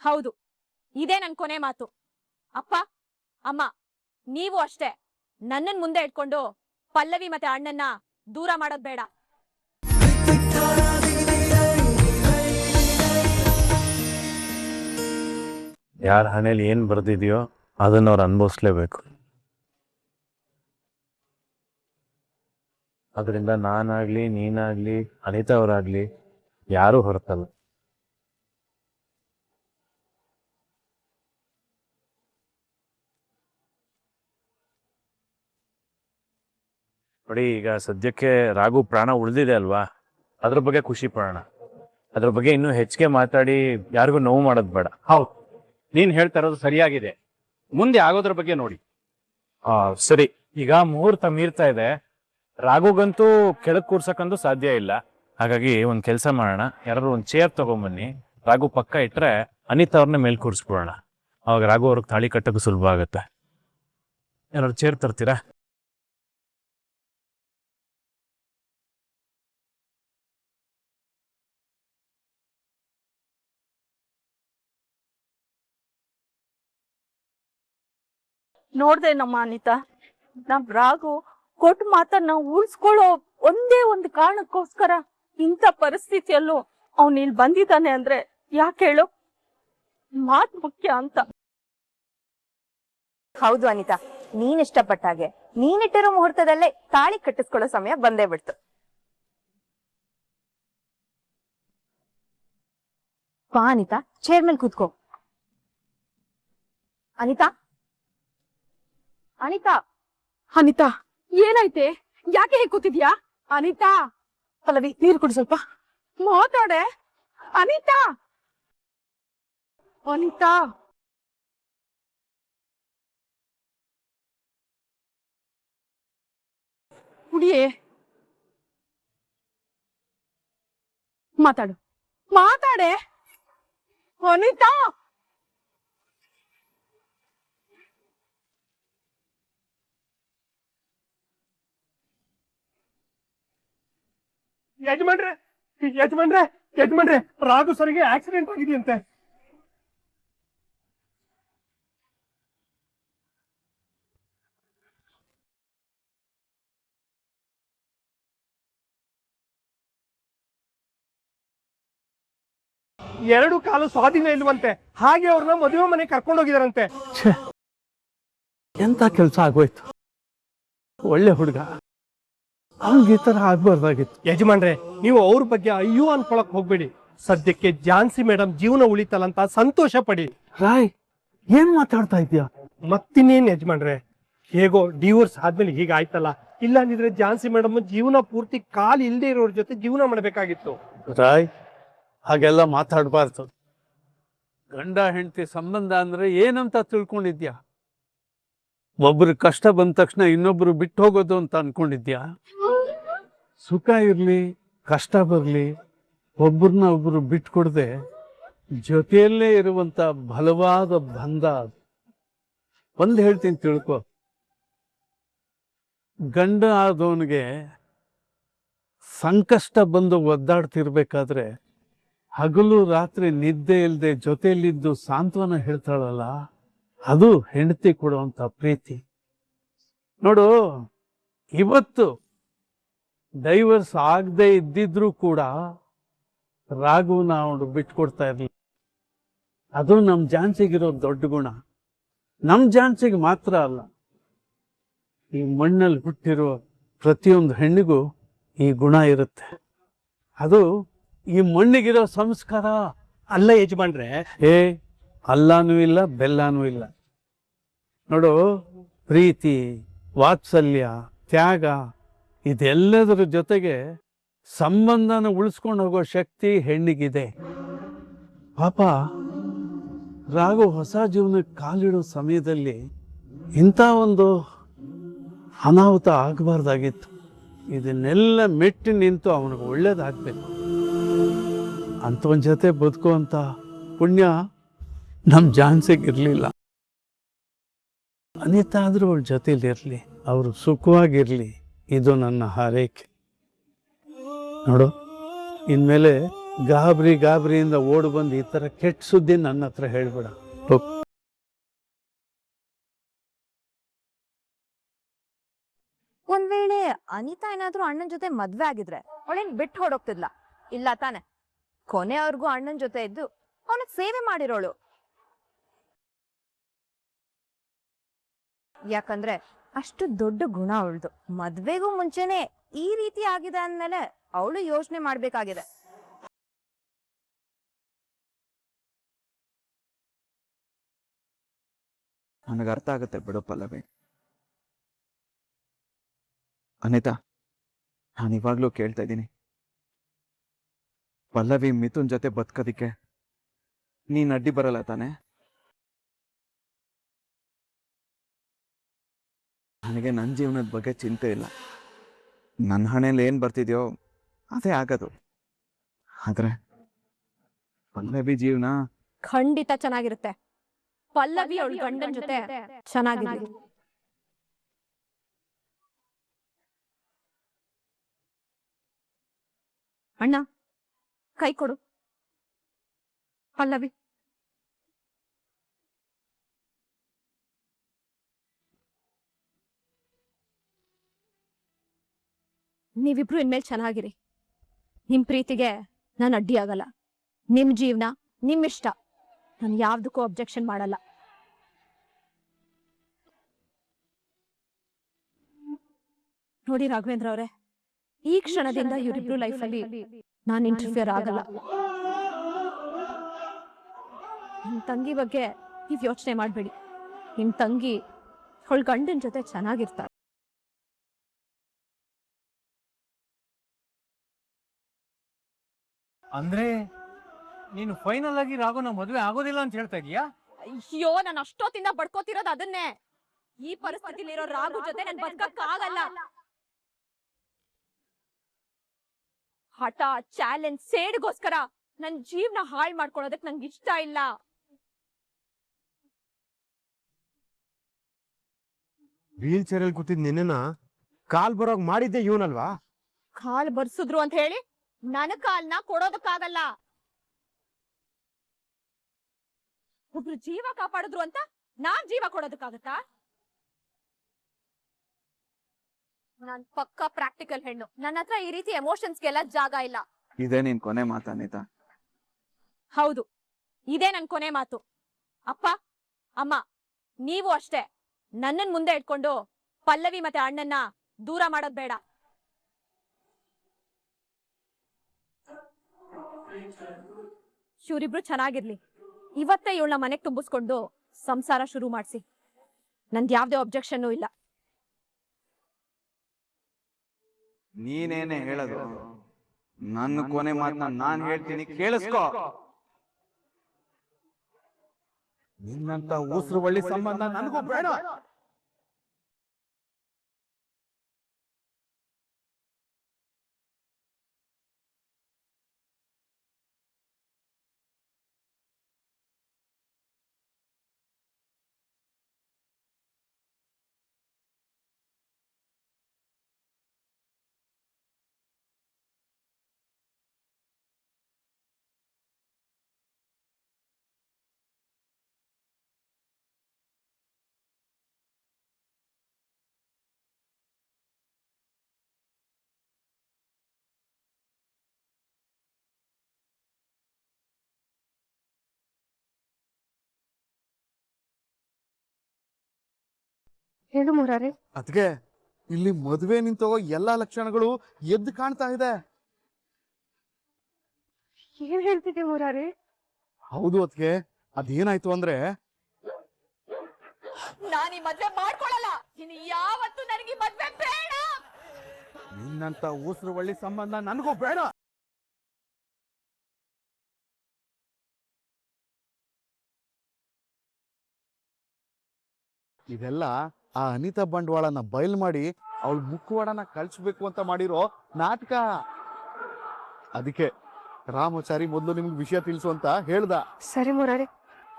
ಹೌದು, ಇದೇ ನನ್ ಕೊನೆ ಮಾತು. ಅಪ್ಪ ಅಮ್ಮ, ನೀವು ಅಷ್ಟೇ ನನ್ನನ್ ಮುಂದೆ ಇಟ್ಕೊಂಡು ಪಲ್ಲವಿ ಮತ್ತೆ ಅಣ್ಣನ್ನ ದೂರ ಮಾಡೋದ್ ಬೇಡ. ಯಾರ ಹಣೆಯಲ್ಲಿ ಏನ್ ಬರ್ದಿದ್ಯೋ ಅದನ್ನ ಅವ್ರು ಅನುಭವಿಸ್ಲೇಬೇಕು. ಅದರಿಂದ ನಾನಾಗ್ಲಿ ನೀನಾಗ್ಲಿ ಅನಿತಾ ಅವರಾಗ್ಲಿ ಯಾರೂ ಹೊರತಲ್ಲ. ನೋಡಿ, ಈಗ ಸದ್ಯಕ್ಕೆ ರಾಘು ಪ್ರಾಣ ಉಳಿದಿದೆ ಅಲ್ವಾ, ಅದ್ರ ಬಗ್ಗೆ ಖುಷಿ ಪಡೋಣ. ಅದ್ರ ಬಗ್ಗೆ ಇನ್ನೂ ಹೆಚ್ಚಿಗೆ ಮಾತಾಡಿ ಯಾರಿಗೂ ನೋವು ಮಾಡೋದು ಬೇಡ. ಹೌದು, ನೀನ್ ಹೇಳ್ತಾ ಇರೋದು ಸರಿಯಾಗಿದೆ. ಮುಂದೆ ಆಗೋದ್ರ ಬಗ್ಗೆ ನೋಡಿ. ಸರಿ, ಈಗ ಮುಹೂರ್ತ ಮೀರ್ತಾ ಇದೆ. ರಾಘುಗಂತೂ ಕೆಳಗ್ ಕೂರ್ಸಕ್ಕಂತೂ ಸಾಧ್ಯ ಇಲ್ಲ. ಹಾಗಾಗಿ ಒಂದ್ ಕೆಲಸ ಮಾಡೋಣ, ಯಾರು ಒಂದ್ ಚೇರ್ ತಗೊಂಬನ್ನಿ, ರಾಘು ಪಕ್ಕ ಇಟ್ರೆ ಅನಿತಾ ಅವ್ರನ್ನ ಮೇಲ್ ಕೂರಿಸ್ಬಿಡೋಣ. ಅವಾಗ ರಾಘು ಅವ್ರಿಗೆ ತಾಳಿ ಕಟ್ಟೋದು ಸುಲಭ ಆಗತ್ತೆ. ಯಾರು ಚೇರ್ ತರ್ತೀರಾ? ನೋಡ್ದೆ ನಮ್ಮ ಅನಿತಾ, ನಮ್ ರಾಘು ಕೊಟ್ಟು ಮಾತನ್ನ ಉಳಿಸ್ಕೊಳ್ಳೋ ಒಂದೇ ಒಂದು ಕಾರಣಕ್ಕೋಸ್ಕರ ಇಂಥ ಪರಿಸ್ಥಿತಿಯಲ್ಲೂ ಅವ್ನು ಇಲ್ಲಿ ಬಂದಿದ್ದಾನೆ ಅಂದ್ರೆ ಯಾಕೆ ಹೇಳು? ಮಾತ್ ಮುಖ್ಯ ಅಂತ. ಹೌದು ಅನಿತಾ, ನೀನ್ ಇಷ್ಟಪಟ್ಟಾಗೆ ನೀನಿಟ್ಟಿರೋ ಮುಹೂರ್ತದಲ್ಲೇ ತಾಳಿ ಕಟ್ಟಿಸ್ಕೊಳ್ಳೋ ಸಮಯ ಬಂದೇ ಬಿಡ್ತು. ಬಾ ಅನಿತಾ, ಚೇರ್ ಮೇಲೆ ಕೂತ್ಕೋ. ಅನಿತಾ ಅನಿತಾ ಅನಿತಾ, ಏನಾಯ್ತೆ? ಯಾಕೆ ಹೇಗೆ ಕೂತಿದ್ಯಾ? ಅನಿತಾ, ಪಲ್ಲವಿ, ನೀರು ಕುಡಿ ಸ್ವಲ್ಪ. ಮಾತಾಡೆ ಅನಿತಾ. ಅನಿತಾ, ಕುಡಿಯೇ. ಮಾತಾಡು, ಮಾತಾಡೆ ಅನಿತಾ. ಯಜಮಾನ್ರೆ ಯಜಮಾನ್ರೆ ಯಜಮಾನ್ರೆ, ರಾಘು ಸರಿಗೆ ಆಕ್ಸಿಡೆಂಟ್ ಆಗಿದೆಯಂತೆ. ಎರಡು ಕಾಲು ಸ್ವಾಧೀನ ಇಲ್ವಂತೆ, ಹಾಗೆ ಅವ್ರನ್ನ ಮದುವೆ ಮನೆ ಕರ್ಕೊಂಡೋಗಿದಾರಂತೆ. ಎಂತ ಕೆಲಸ ಆಗೋಯ್ತು. ಒಳ್ಳೆ ಹುಡುಗ, ಅವ್ನಿಗೆ ಈ ತರ ಆಗ್ಬಾರ್ದಾಗಿತ್ತು. ಯಜಮಾನ್ರೆ, ನೀವು ಅವ್ರ ಬಗ್ಗೆ ಅಯ್ಯೋ ಅನ್ಕೊಳಕ್ ಹೋಗ್ಬೇಡಿ. ಸದ್ಯಕ್ಕೆ ಝಾನ್ಸಿ ಮೇಡಮ್ ಜೀವನ ಉಳಿತಲ್ಲ ಸಂತೋಷ ಪಡಿ. ರಾಯ್, ಏನ್ ಮಾತಾಡ್ತಾ ಇದ್ಯಾ? ಮತ್ತಿನ್ನೇನ್ ಯಜಮಾನ್ರೆ, ಹೇಗೋ ಡಿವೋರ್ಸ್ ಆದ್ಮೇಲೆ ಹೀಗಾಯ್ತಲ್ಲ. ಇಲ್ಲ ಅಂದಿದ್ರೆ ಝಾನ್ಸಿ ಮೇಡಮ್ ಜೀವನ ಪೂರ್ತಿ ಕಾಲ್ ಇಲ್ದೇ ಇರೋರ್ ಜೊತೆ ಜೀವನ ಮಾಡ್ಬೇಕಾಗಿತ್ತು. ರಾಯ್, ಹಾಗೆಲ್ಲ ಮಾತಾಡ್ಬಾರ್ದು. ಗಂಡ ಹೆಂಡತಿ ಸಂಬಂಧ ಅಂದ್ರೆ ಏನಂತ ತಿಳ್ಕೊಂಡಿದ್ಯಾ? ಒಬ್ರು ಕಷ್ಟ ಬಂದ ತಕ್ಷಣ ಇನ್ನೊಬ್ರು ಬಿಟ್ಟು ಹೋಗೋದು ಅಂತ ಅನ್ಕೊಂಡಿದ್ಯಾ? ಸುಖ ಇರ್ಲಿ ಕಷ್ಟ ಬರ್ಲಿ, ಒಬ್ಬರನ್ನ ಒಬ್ರು ಬಿಟ್ಕೊಡ್ದೆ ಜೊತೆಯಲ್ಲೇ ಇರುವಂತ ಬಲವಾದ ಬಂಧ. ಒಂದ್ ಹೇಳ್ತೀನಿ ತಿಳ್ಕೊ, ಗಂಡ ಆದವನಿಗೆ ಸಂಕಷ್ಟ ಬಂದು ಒದ್ದಾಡ್ತಿರ್ಬೇಕಾದ್ರೆ ಹಗಲು ರಾತ್ರಿ ನಿದ್ದೆ ಇಲ್ಲದೆ ಜೊತೆಯಲ್ಲಿದ್ದು ಸಾಂತ್ವನ ಹೇಳ್ತಾಳಲ್ಲ, ಅದು ಹೆಂಡತಿ ಕೊಡುವಂತ ಪ್ರೀತಿ. ನೋಡು, ಇವತ್ತು ಡೈವರ್ಸ್ ಆಗದೆ ಇದ್ದಿದ್ರು ಕೂಡ ರಾಘುನ ಅವನು ಬಿಟ್ಕೊಡ್ತಾ ಇರ್ಲಿಲ್ಲ. ಅದು ನಮ್ ಝಾನ್ಸಿಗಿರೋ ದೊಡ್ಡ ಗುಣ. ನಮ್ ಝಾನ್ಸಿಗೆ ಮಾತ್ರ ಅಲ್ಲ, ಈ ಮಣ್ಣಲ್ಲಿ ಹುಟ್ಟಿರೋ ಪ್ರತಿಯೊಂದು ಹೆಣ್ಣಿಗೂ ಈ ಗುಣ ಇರುತ್ತೆ. ಅದು ಈ ಮಣ್ಣಿಗಿರೋ ಸಂಸ್ಕಾರ. ಅಲ್ಲ ಯಜಮಾನ್ರೆ, ಅಲ್ಲಾನೂ ಇಲ್ಲ ಬೆಲ್ಲಾನೂ ಇಲ್ಲ. ನೋಡು, ಪ್ರೀತಿ, ವಾತ್ಸಲ್ಯ, ತ್ಯಾಗ ಇದೆಲ್ಲದರ ಜೊತೆಗೆ ಸಂಬಂಧನ ಉಳಿಸ್ಕೊಂಡು ಹೋಗೋ ಶಕ್ತಿ ಹೆಣ್ಣಿಗಿದೆ. ಪಾಪ ರಾಘು ಹೊಸ ಜೀವನಕ್ಕೆ ಕಾಲಿಡೋ ಸಮಯದಲ್ಲಿ ಇಂಥ ಒಂದು ಅನಾಹುತ ಆಗಬಾರ್ದಾಗಿತ್ತು. ಇದನ್ನೆಲ್ಲ ಮೆಟ್ಟಿ ನಿಂತು ಅವನಿಗೆ ಒಳ್ಳೇದಾಗಬೇಕು ಅಂತ ಒಂದು ಜೊತೆ ಬದುಕುವಂಥ ಪುಣ್ಯ ನಮ್ಮ ಝಾನ್ಸಿಗಿರಲಿಲ್ಲ. ಅನಿತಾ ಆದರೂ ಅವಳ ಜೊತೆಲಿರಲಿ, ಅವರು ಸುಖವಾಗಿರಲಿ, ಇದು ನನ್ನ ಹಾರೈಕೆ. ನೋಡು, ಇನ್ಮೇಲೆ ಗಾಬರಿಯಿಂದ ಓಡಿ ಬಂದು ಈ ಥರ ಕೆಟ್ಟ ಸುದ್ದಿ ನನ್ನ ಹತ್ರ ಹೇಳ್ಬೇಡ. ಒಂದ್ ವೇಳೆ ಅನಿತಾ ಏನಾದ್ರೂ ಅಣ್ಣನ್ ಜೊತೆ ಮದ್ವೆ ಆಗಿದ್ರೆ ಅವಳೇನ್ ಬಿಟ್ಟು ಹೊಡೋಗ್ತಿದ್ಲ? ಇಲ್ಲ ತಾನೆ. ಕೊನೆವರೆಗೂ ಅಣ್ಣನ್ ಜೊತೆ ಇದ್ದು ಅವನಿಗೆ ಸೇವೆ ಮಾಡಿರೋಳು. ಯಾಕಂದ್ರೆ ಅಷ್ಟು ದೊಡ್ಡ ಗುಣ ಅವಳ್ದು. ಮದ್ವೆಗೂ ಮುಂಚೆನೆ ಈ ರೀತಿ ಆಗಿದೆ ಅಂದ್ಮೇಲೆ ಅವಳು ಯೋಚನೆ ಮಾಡ್ಬೇಕಾಗಿದೆ. ನನಗೆ ಅರ್ಥ ಆಗುತ್ತೆ ಬಿಡು ಪಲ್ಲವಿ. ಅನಿತಾ, ನಾನು ಇವಾಗ್ಲೂ ಕೇಳ್ತಾ ಇದ್ದೀನಿ, ಪಲ್ಲವಿ ಮಿಥುನ್ ಜೊತೆ ಬದುಕೋದಿಕ್ಕೆ ನೀನ್ ಅಡ್ಡಿ ಬರಲ್ಲ ತಾನೆ? ನನಗೆ ನನ್ನ ಜೀವನದ ಬಗ್ಗೆ ಚಿಂತೆ ಇಲ್ಲ. ನನ್ನ ಹಣೆಯಲ್ಲಿ ಏನ್ ಬರ್ತಿದ್ಯೋ ಅದೇ ಆಗೋದು. ಆದ್ರೆ ಪಲ್ಲವಿ ಜೀವನ ಖಂಡಿತ ಚೆನ್ನಾಗಿರುತ್ತೆ. ಪಲ್ಲವಿ ಅವಳ ಗಂಡನ ಜೊತೆ ಚೆನ್ನಾಗಿರ್ಲಿ. ಅಣ್ಣ ಕೈ ಕೊಡು. ಪಲ್ಲವಿ ನೀವಿಬ್ರು ಇನ್ಮೇಲೆ ಚೆನ್ನಾಗಿರಿ. ನಿಮ್ ಪ್ರೀತಿಗೆ ನಾನು ಅಡ್ಡಿ ಆಗಲ್ಲ. ನಿಮ್ ಜೀವನ ನಿಮ್ಮಿಷ್ಟ. ನಾನು ಯಾವ್ದಕ್ಕೂ ಅಬ್ಜೆಕ್ಷನ್ ಮಾಡಲ್ಲ. ನೋಡಿ ರಾಘವೇಂದ್ರ ಅವರೇ, ಈ ಕ್ಷಣದಿಂದ ಇವರಿಬ್ರು ಲೈಫಲ್ಲಿ ನಾನು ಇಂಟರ್ಫಿಯರ್ ಆಗಲ್ಲ. ನಿಮ್ ತಂಗಿ ಬಗ್ಗೆ ನೀವ್ ಯೋಚನೆ ಮಾಡ್ಬೇಡಿ. ನಿಮ್ ತಂಗಿ ಅವಳ ಗಂಡನ ಜೊತೆ ಚೆನ್ನಾಗಿರ್ತಾಳೆ. ಅಂದ್ರೆ ನೀನು ಫೈನಲ್ ಆಗಿ ರಾಘುನ ಮದುವೆ ಆಗೋದಿಲ್ಲ ಅಂತ ಹೇಳ್ತಾ ಇದೀಯಾ? ಅಯ್ಯೋ, ನಾನು ಅಷ್ಟೊತ್ತಿಂದ ಬಡ್ಕೋತಿರೋದು ಅದನ್ನೇ. ಈ ಪರಿಸ್ಥಿತಿಲಿರೋ ರಾಘು ಜೊತೆ ನನ್ ಬದುಕಕ್ಕಾಗಲ್ಲ. ಹಠ, ಚಾಲೆಂಜ್, ಸೇಡ್ಗೋಸ್ಕರ ನನ್ ಜೀವನ ಹಾಳು ಮಾಡ್ಕೊಳ್ಳೋದಕ್ ನಂಗೆ ಇಷ್ಟ ಇಲ್ಲ. ವೀಲ್ ಚೇರ್ ಅಲ್ಲಿ ಕೂತಿದ್ ನಿನ್ನ ಕಾಲ್ ಬರೋಗ್ ಮಾಡಿದ್ದೆ ಇವನಲ್ವಾ? ಕಾಲ್ ಬರ್ಸಿದ್ರು ಅಂತ ಹೇಳಿ ನನ್ನ ಕಾಲ್ನ ಕೊಡೋದಕ್ಕಾಗಲ್ಲ. ಒಬ್ರು ಜೀವ ಕಾಪಾಡಿದ್ರು ಅಂತ ನಾನ್ ಜೀವ ಕೊಡೋದಕ್ಕಾಗತ್ತಾ? ನಾನ್ ಪಕ್ಕಾ ಪ್ರಾಕ್ಟಿಕಲ್ ಹೆಣ್ಣು. ನನ್ನ ಹತ್ರ ಈ ರೀತಿ ಎಮೋಷನ್ಸ್ಗೆಲ್ಲ ಜಾಗ ಇಲ್ಲ. ಇದೇ ನೀನ್ ಕೊನೆ ಮಾತಾ ಅನಿತಾ? ಹೌದು, ಇದೇ ನನ್ ಕೊನೆ ಮಾತು. ಅಪ್ಪ, ಅಮ್ಮ, ನೀವು ಅಷ್ಟೇ. ನನ್ನನ್ ಮುಂದೆ ಇಟ್ಕೊಂಡು ಪಲ್ಲವಿ ಮತ್ತೆ ಅಣ್ಣನ್ನ ದೂರ ಮಾಡೋದ್ ಬೇಡ. ಇವ್ರಿಬ್ರು ಚೆನ್ನಾಗಿರ್ಲಿ. ಇವತ್ತೇ ಇವಳನ್ನ ಮನೆಗ್ ತುಂಬಿಸ್ಕೊಂಡು ಸಂಸಾರ ಶುರು ಮಾಡ್ಸಿ. ನಂದ್ ಯಾವ್ದೇ ಅಬ್ಜೆಕ್ಷನ್ ಇಲ್ಲ. ನೀನೇನೆ ಹೇಳೋದು? ನನ್ನ ಕೊನೆ ಮಾತನ್ನ ನಾನ್ ಹೇಳ್ತೀನಿ, ಕೇಳಿಸ್ಕೋ. ನಿನ್ನಂತ ಉಸಿರು ಒಳ್ಳೆ ಸಂಬಂಧ ನನಗೂ ಬೇಡ. ಹೇಳು ಮುರಾರಿ. ಅದ್ಕೆ ಇಲ್ಲಿ ಮದುವೆ ನಿಂತೋ ಎಲ್ಲಾ ಲಕ್ಷಣಗಳು ಎದ್ದು ಕಾಣ್ತಾ ಇದೆ. ಏನ್ ಹೇಳ್ತಿದ್ದೆ ಮುರಾರಿ? ಹೌದು ಅದ್ಕೆ, ಅದೇನಾಯ್ತು ಅಂದ್ರೆ ನಾನು ಈ ಮದ್ವೆ ಮಾಡ್ಕೊಳಲ್ಲ. ಇನ್ನು ಯಾವತ್ತೂ ನನಗೆ ಈ ಮದ್ವೆ ಬೇಡ. ನಿನ್ನಂತ ಉಸಿರು ಒಳ್ಳೆ ಸಂಬಂಧ ನನಗೂ ಬೇಡ. ಇದೆಲ್ಲ ಆ ಅನಿತಾ ಬಂಡವಾಳನ ಬಯಲ್ ಮಾಡಿ ಅವಳ ಮುಖವಾಡನ ಕಳ್ಸ್ಬೇಕು ಅಂತ ಮಾಡಿರೋ ನಾಟಕ. ಅದಕ್ಕೆ ರಾಮಾಚಾರಿ ಮೊದಲು ನಿಮ್ಗೆ ವಿಷಯ ತಿಳಿಸು ಅಂತ ಹೇಳ್ದ. ಸರಿ ಮುರಾರಿ,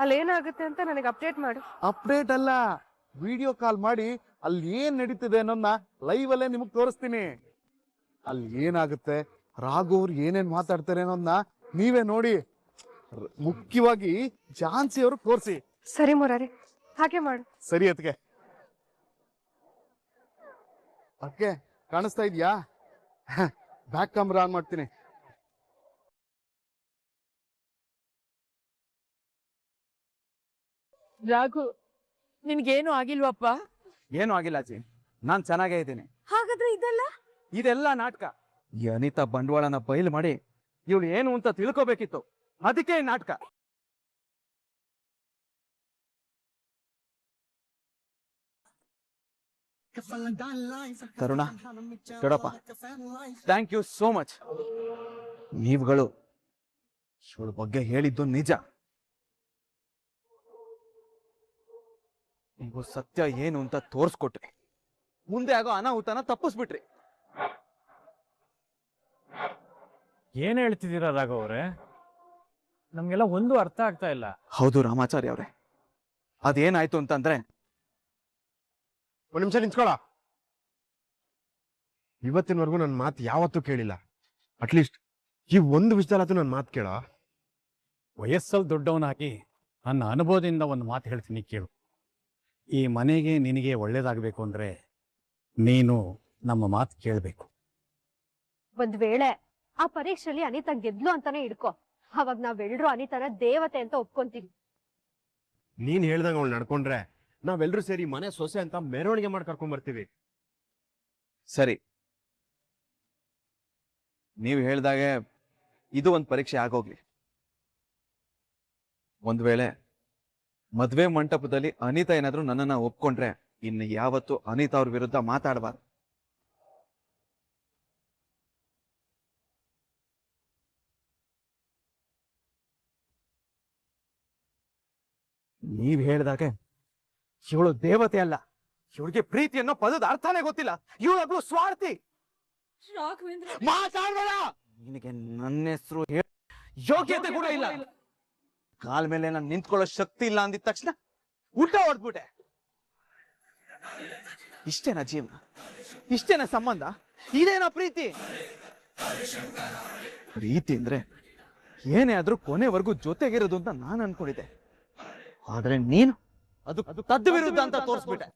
ಅಲ್ಲೇನಾಗುತ್ತೆ ಅಂತ ನನಗೆ ಅಪ್ಡೇಟ್ ಮಾಡು. ಅಪ್ಡೇಟ್ ಅಲ್ಲ, ವಿಡಿಯೋ ಕಾಲ್ ಮಾಡಿ ಅಲ್ಲಿ ಏನ್ ನಡೀತಿದೆ ಅನ್ನೋದನ್ನ ಲೈವ್ ಅಲ್ಲೇ ನಿಮಗ್ ತೋರಿಸ್ತೀನಿ. ಅಲ್ಲಿ ಏನಾಗುತ್ತೆ, ರಾಘು ಅವ್ರು ಏನೇನ್ ಮಾತಾಡ್ತಾರೆ ಅನ್ನೋದನ್ನ ನೀವೇ ನೋಡಿ. ಮುಖ್ಯವಾಗಿ ಝಾನ್ಸಿ ಅವರು ತೋರಿಸಿ. ಸರಿ ಮುರಾರಿ, ಹಾಗೆ ಮಾಡು. ಸರಿ ಅದಕ್ಕೆ ಅದಕ್ಕೆ ಕಾಣಿಸ್ತಾ ಇದೆಯಾ? ಬ್ಯಾಕ್ ಕ್ಯಾಮ್ರಾ ಆನ್ ಮಾಡ್ತೀನಿ. ರಾಘು, ನಿನ್ಗೇನು ಆಗಿಲ್ವಪ್ಪ? ಏನು ಆಗಿಲ್ಲ ಅಜ್ಜಿ, ನಾನ್ ಚೆನ್ನಾಗೇ ಇದ್ದೀನಿ. ಹಾಗಾದ್ರೆ ಇದೆಲ್ಲ ನಾಟಕ. ಈ ಅನಿತಾ ಬಂಡವಾಳನ ಬಯಲು ಮಾಡಿ ಇವಳು ಏನು ಅಂತ ತಿಳ್ಕೊಬೇಕಿತ್ತು, ಅದಕ್ಕೆ ಈ ನಾಟಕ. ತರುಣ, ದೊಡ್ಡಪ್ಪ, ಥ್ಯಾಂಕ್ ಯು ಸೋ ಮಚ್. ನೀವುಗಳು ಇವಳ ಬಗ್ಗೆ ಹೇಳಿದ್ದು ನಿಜ. ನೀವು ಸತ್ಯ ಏನು ಅಂತ ತೋರಿಸ್ಕೊಟ್ರಿ, ಮುಂದೆ ಆಗೋ ಅನಾಹುತನ ತಪ್ಪಿಸ್ಬಿಟ್ರಿ. ಏನ್ ಹೇಳ್ತಿದ್ದೀರಾ ರಾಘವ್ ಅವ್ರೆ? ನಮ್ಗೆಲ್ಲ ಒಂದು ಅರ್ಥ ಆಗ್ತಾ ಇಲ್ಲ. ಹೌದು ರಾಮಾಚಾರ್ಯ ಅವರೇ, ಅದೇನಾಯ್ತು ಅಂತಂದ್ರೆ, ಒಂದ್ ನಿಮಿಷ ನಿಂತ್ಕೊಳ. ಇವತ್ತಿನವರೆಗೂ ನನ್ನ ಮಾತು ಯಾವತ್ತೂ ಕೇಳಿಲ್ಲ. ಅಟ್ಲೀಸ್ಟ್ ಈ ಒಂದು ವಿಷಯದಲ್ಲಾದ್ರೂ ನನ್ನ ಮಾತು ಕೇಳ. ವಯಸ್ಸಲ್ಲಿ ದೊಡ್ಡವನಾಗಿ ನನ್ನ ಅನುಭವದಿಂದ ಒಂದು ಮಾತು ಹೇಳ್ತೀನಿ ಕೇಳು. ಈ ಮನೆಗೆ ನಿನಗೆ ಒಳ್ಳೇದಾಗಬೇಕು ಅಂದ್ರೆ ನೀನು ನಮ್ಮ ಮಾತು ಕೇಳಬೇಕು. ಒಂದ್ ವೇಳೆ ಆ ಪರೀಕ್ಷೆಯಲ್ಲಿ ಅನಿತಾ ಗೆದ್ಲು ಅಂತಾನೆ ಇಡ್ಕೊ, ಅವಾಗ ನಾವೆಲ್ರೂ ಅನಿತಾನ ದೇವತೆ ಅಂತ ಒಪ್ಕೊಂತೀವಿ. ನೀನ್ ಹೇಳ್ದಂಗ ಅವಳು ನಡ್ಕೊಂಡ್ರೆ ನಾವೆಲ್ಲರೂ ಸೇರಿ ಮನೆ ಸೊಸೆ ಅಂತ ಮೆರವಣಿಗೆ ಮಾಡಿ ಕರ್ಕೊಂಡ್ ಬರ್ತೀವಿ. ಸರಿ, ನೀವು ಹೇಳ್ದಾಗೆ ಇದು ಒಂದು ಪರೀಕ್ಷೆ ಆಗೋಗ್ಲಿ. ಒಂದ್ ವೇಳೆ ಮದ್ವೆ ಮಂಟಪದಲ್ಲಿ ಅನಿತಾ ಏನಾದ್ರೂ ನನ್ನನ್ನ ಒಪ್ಕೊಂಡ್ರೆ ಇನ್ನು ಯಾವತ್ತು ಅನಿತಾ ಅವ್ರ ವಿರುದ್ಧ ಮಾತಾಡಬಾರ್ದು. ನೀವ್ ಹೇಳ್ದಾಗೆ ಇವಳು ದೇವತೆ ಅಲ್ಲ, ಇವಳಿಗೆ ಪ್ರೀತಿ ಅನ್ನೋ ಪದದ ಅರ್ಥನೇ ಗೊತ್ತಿಲ್ಲ. ಇವಳೊಬ್ಳು ಸ್ವಾರ್ಥಿ. ಮಾತಾಡ್ಬೇಡ. ನಿನಗೆ ನನ್ನ ಹೆಸರು ಯೋಗ್ಯತೆ ಕೂಡ ಇಲ್ಲ. ಕಾಲ್ ಮೇಲೆ ನಾನು ನಿಂತ್ಕೊಳ್ಳೋ ಶಕ್ತಿ ಇಲ್ಲ ಅಂದಿದ ತಕ್ಷಣ ಉಲ್ಟಾ ಹೊಡ್ಬಿಟ್ಟೆ. ಇಷ್ಟೇನಾ ಜೀವನ? ಇಷ್ಟೇನಾ ಸಂಬಂಧ? ಇದೇನಾ ಪ್ರೀತಿ? ಪ್ರೀತಿ ಅಂದ್ರೆ ಏನೇ ಆದ್ರೂ ಕೊನೆವರೆಗೂ ಜೊತೆಗಿರೋದು ಅಂತ ನಾನು ಅನ್ಕೊಂಡಿದ್ದೆ. ಆದ್ರೆ ನೀನು ಅದು ತದ್ದು ವಿರುದ್ಧ ಅಂತ ತೋರಿಸ್ಬಿಟ್ಟೆ.